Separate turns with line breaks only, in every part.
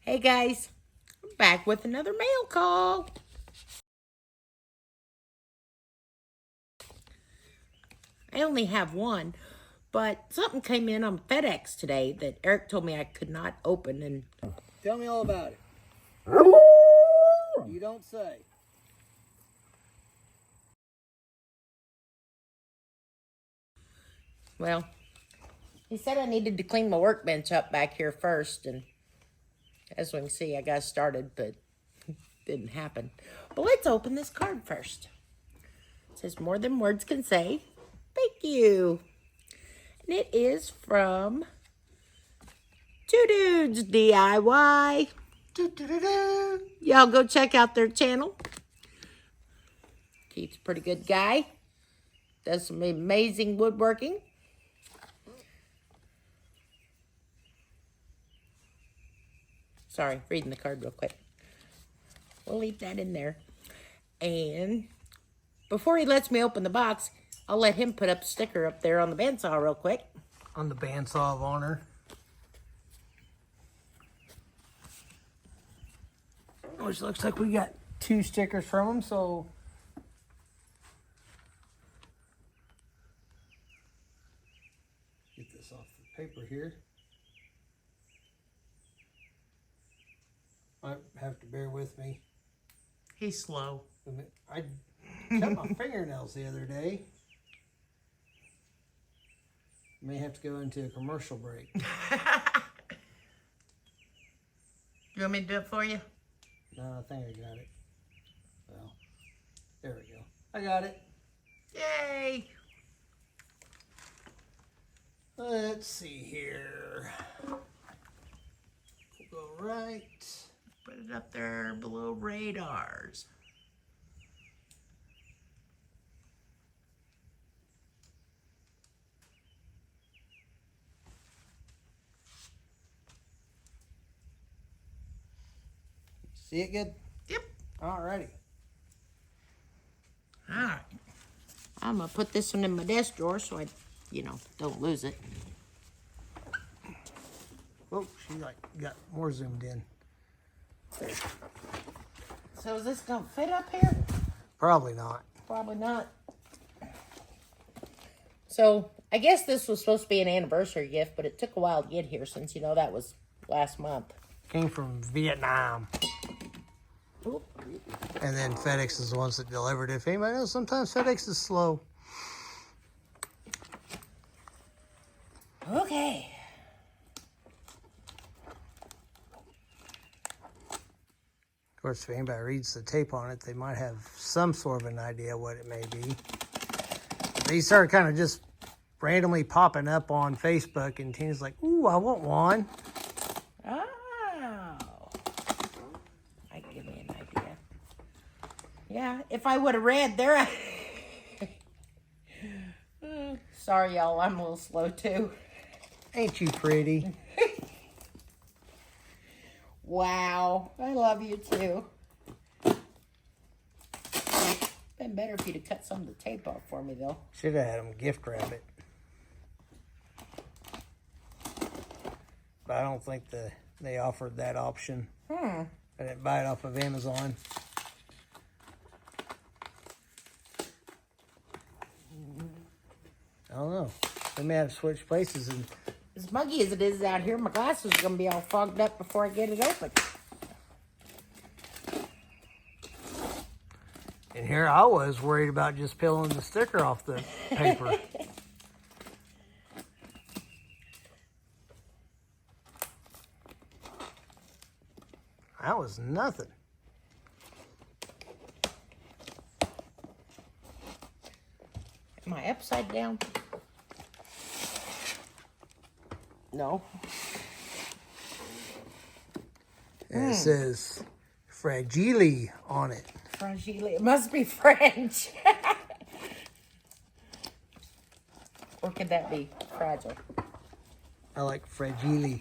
Hey guys, I'm back with another mail call. I only have one, but something came in on FedEx today that Eric told me I could not open. And
tell me all about it. You don't say.
Well, he said I needed to clean my workbench up back here first, and as we can see, I got started, but it didn't happen. But let's open this card first. It says, "More than words can say. Thank you." And it is from Two Dewds-DIY. Y'all go check out their channel. Keith's a pretty good guy. Does some amazing woodworking. Sorry, reading the card real quick. We'll leave that in there. And before he lets me open the box, I'll let him put up a sticker up there on the bandsaw real quick.
On the Bandsaw of Honor. Which looks like we got 2 stickers from them, so get this off the paper here. Might have to bear with me.
He's slow.
I cut my fingernails the other day. May have to go into a commercial break.
You want me to do it for you?
No, I think I got it. Well, there we go. I got it.
Yay!
Let's see here. We'll go right.
Put it up there below radars.
See it good?
Yep.
Alrighty.
Alright. I'm going to put this one in my desk drawer so I, don't lose it.
Oh, she got more zoomed in. There.
So is this going to fit up here?
Probably not.
Probably not. So I guess this was supposed to be an anniversary gift, but it took a while to get here since, that was last month.
Came from Vietnam.
Oop.
And then FedEx is the ones that delivered it. If anybody knows, sometimes FedEx is slow.
Okay.
Of course, if anybody reads the tape on it, they might have some sort of an idea what it may be. These started kind of just randomly popping up on Facebook, and Tina's like, "Ooh, I want one."
Oh. Might give me an idea. Yeah, if I would have read there. Sorry, y'all. I'm a little slow, too.
Ain't you pretty?
Wow. I love you, too. Been better if you'd have cut some of the tape off for me, though.
Should have had them gift wrap it. But I don't think they offered that option. I didn't buy it off of Amazon. I don't know. They may have switched places. And
As muggy as it is out here, my glasses are going to be all fogged up before I get it open.
and here I was worried about just peeling the sticker off the paper. That was nothing.
Am I upside down? No.
And it says fragile on it.
Fragile. It must be French. Or could that be fragile?
I like fragile.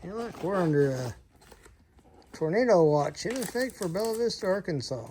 Hey, look, we're under a tornado watch in effect for Bella Vista, Arkansas.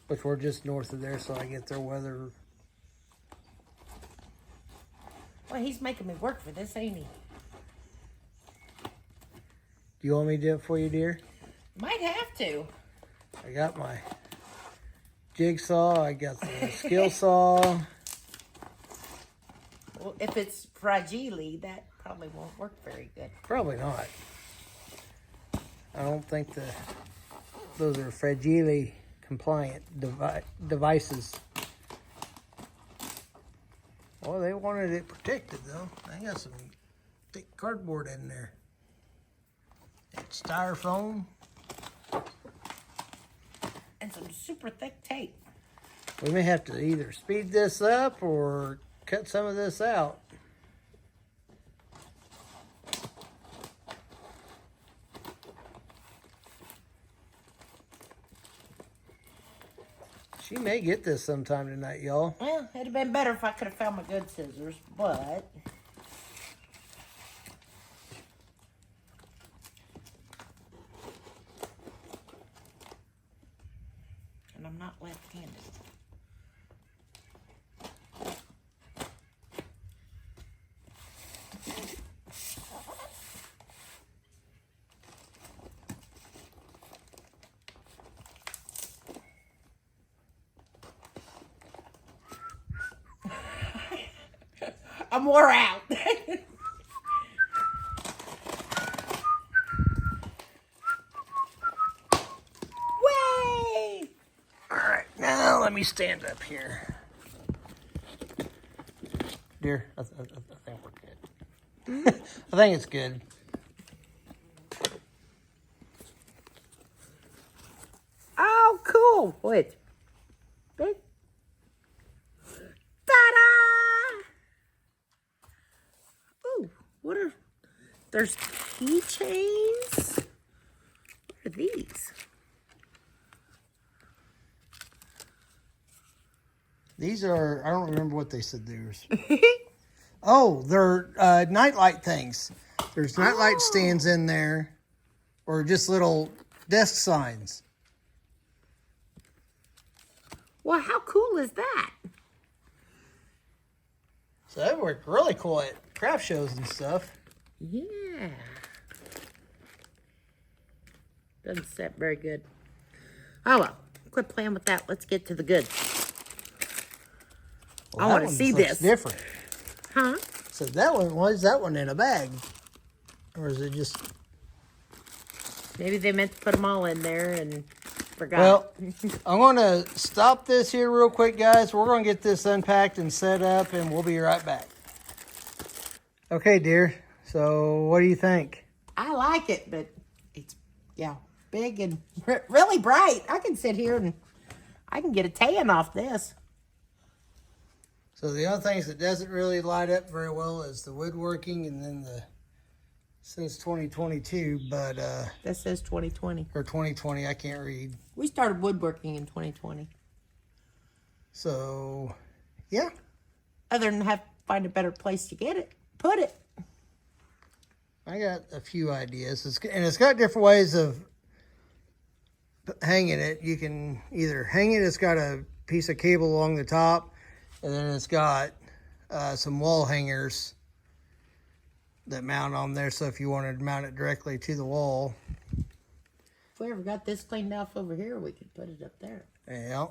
Which we're just north of there, so I get their weather.
Well, he's making me work for this, ain't he?
You want me to do it for you, dear?
Might have to.
I got my jigsaw. I got the skill saw.
Well, if it's fragile, that probably won't work very good.
Probably not. I don't think those are fragile compliant devices. Well, they wanted it protected though. I got some thick cardboard in there. It's styrofoam.
And some super thick tape.
We may have to either speed this up or cut some of this out. She may get this sometime tonight, y'all.
Well, it'd have been better if I could have found my good scissors, but... And I'm not left-handed. I'm wore out. Way!
Alright, now let me stand up here. Dear, I think we're good. I think it's good.
Oh, cool. Wait. Big. Ta-da! Ooh, what are... There's keychains? What are these?
These are, I don't remember what they said theirs. Oh, they're nightlight things. There's nightlight stands in there, or just little desk signs.
Well, how cool is that?
So that worked really cool at craft shows and stuff.
Yeah. Doesn't set very good. Oh, well. Quit playing with that. Let's get to the goods.
Well,
I want to see this.
Different.
Huh?
So that one, why is that one in a bag? Or is it just...
Maybe they meant to put them all in there and forgot.
Well, I'm going to stop this here real quick, guys. We're going to get this unpacked and set up, and we'll be right back. Okay, dear. So what do you think?
I like it, but it's, yeah, big and really bright. I can sit here and I can get a tan off this.
So the other things that doesn't really light up very well is the woodworking, and then the since 2022, but
That says 2020.
or 2020, I can't read.
We started woodworking in 2020.
So yeah,
Other than have to find a better place to get it, put it.
I got a few ideas, and it's got different ways of hanging it. You can either hang it. It's got a piece of cable along the top, and then it's got some wall hangers that mount on there. So if you wanted to mount it directly to the wall,
If we ever got this cleaned off over here, we could put it up there.
yeah.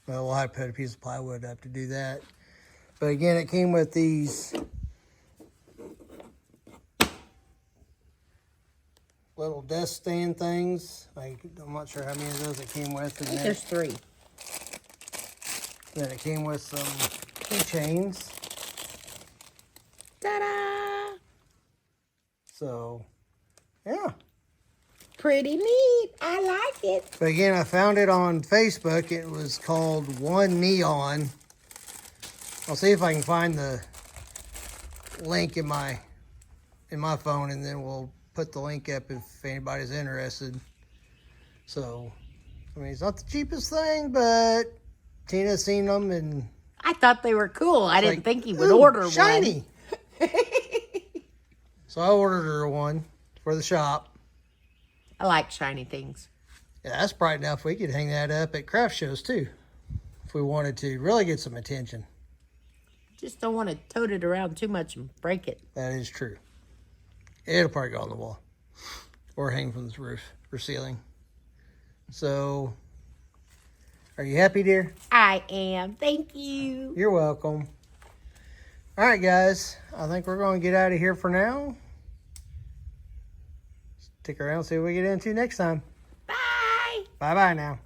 Well, we'll have to put a piece of plywood up to do that. But again, it came with these little desk stand things. I'm not sure how many of those it came with.
I think there's 3.
Then it came with some keychains.
Ta-da!
So, yeah.
Pretty neat. I like it.
But again, I found it on Facebook. It was called One Neon. I'll see if I can find the link in my phone, and then we'll put the link up if anybody's interested. So, I mean, it's not the cheapest thing, but Tina's seen them, and
I thought they were cool. I didn't think he would
"Ooh,
order
shiny.
one.
So I ordered her one for the shop.
I like shiny things.
Yeah, that's bright enough. We could hang that up at craft shows too, if we wanted to really get some attention.
Just don't want to tote it around too much and break it.
That is true. It'll probably go on the wall. or hang from the roof or ceiling. So, are you happy, dear?
I am. Thank you.
You're welcome. All right, guys. I think we're going to get out of here for now. Stick around, see what we get into next time.
Bye.
Bye-bye now.